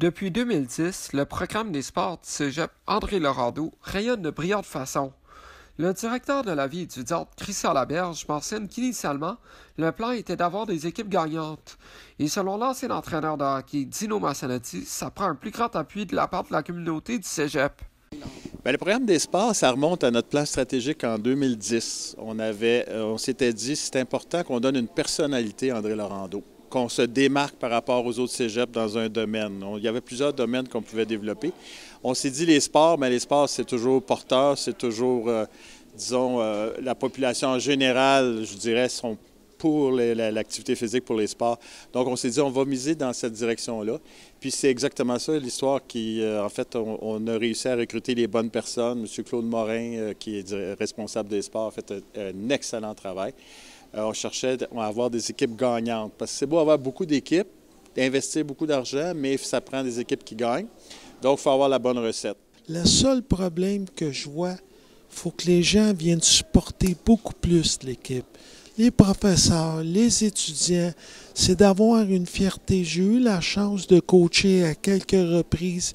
Depuis 2010, le programme des sports du Cégep André Laurando rayonne de brillante façon. Le directeur de la vie étudiante, Christian Laberge, mentionne qu'initialement, le plan était d'avoir des équipes gagnantes. Et selon l'ancien entraîneur de hockey, Dino Massanotti, ça prend un plus grand appui de la part de la communauté du Cégep. Bien, le programme des sports, ça remonte à notre plan stratégique en 2010. On s'était dit c'est important qu'on donne une personnalité à André Laurando, qu'on se démarque par rapport aux autres cégeps dans un domaine. Il y avait plusieurs domaines qu'on pouvait développer. On s'est dit les sports, mais les sports, c'est toujours porteur, c'est toujours, la population en général, je dirais, sont pour l'activité physique, pour les sports. Donc, on s'est dit, on va miser dans cette direction-là. Puis, c'est exactement ça, l'histoire qui, en fait, on a réussi à recruter les bonnes personnes. M. Claude Morin, qui est responsable des sports, a fait un excellent travail. On cherchait à avoir des équipes gagnantes. Parce que c'est beau avoir beaucoup d'équipes, investir beaucoup d'argent, mais ça prend des équipes qui gagnent. Donc, il faut avoir la bonne recette. Le seul problème que je vois, il faut que les gens viennent supporter beaucoup plus l'équipe. Les professeurs, les étudiants, c'est d'avoir une fierté. J'ai eu la chance de coacher à quelques reprises,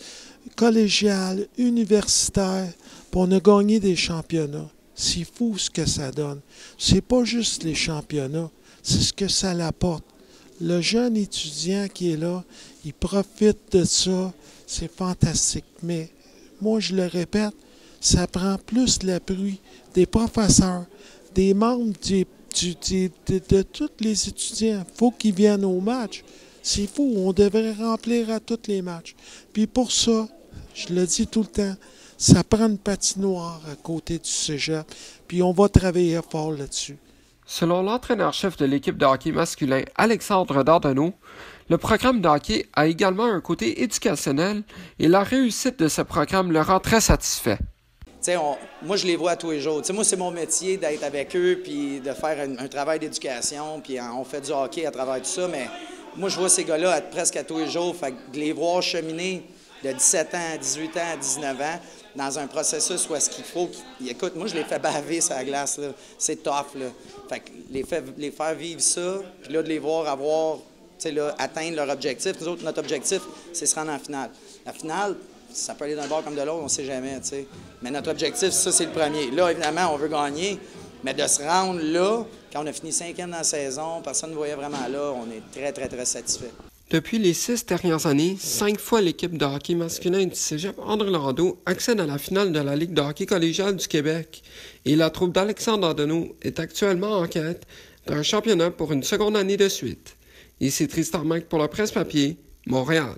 collégiales, universitaires, puis on a gagné des championnats. C'est fou ce que ça donne. C'est pas juste les championnats, c'est ce que ça l'apporte. Le jeune étudiant qui est là, il profite de ça, c'est fantastique. Mais moi, je le répète, ça prend plus l'appui des professeurs, des membres de tous les étudiants. Il faut qu'ils viennent au match. C'est fou, on devrait remplir à tous les matchs. Puis pour ça, je le dis tout le temps, ça prend une patinoire à côté du cégep, puis on va travailler fort là-dessus. Selon l'entraîneur-chef de l'équipe de hockey masculin, Alexandre Dardenneau, le programme de hockey a également un côté éducationnel et la réussite de ce programme le rend très satisfait. Moi, je les vois tous les jours. Moi, c'est mon métier d'être avec eux puis de faire un travail d'éducation. Puis on fait du hockey à travers tout ça. Mais moi, je vois ces gars-là presque à tous les jours. Fait que de les voir cheminer de 17 ans à 18 ans à 19 ans dans un processus où est-ce qu'il faut écoute, moi, je les fais baver sur la glace. C'est tough. Là. Fait que les faire vivre ça, puis là, de les voir atteindre leur objectif. Nous autres, notre objectif, c'est se rendre en finale. La finale, ça peut aller d'un bord comme de l'autre, on ne sait jamais, tu sais. Mais notre objectif, ça, c'est le premier. Là, évidemment, on veut gagner, mais de se rendre là, quand on a fini 5e dans la saison, personne ne voyait vraiment là, on est très, très, très satisfait. Depuis les 6 dernières années, 5 fois l'équipe de hockey masculin du Cégep André Laurando accède à la finale de la Ligue de hockey collégiale du Québec. Et la troupe d'Alexandre Dardenneau est actuellement en quête d'un championnat pour une seconde année de suite. Ici Tristan Mac pour le Presse-Papier, Montréal.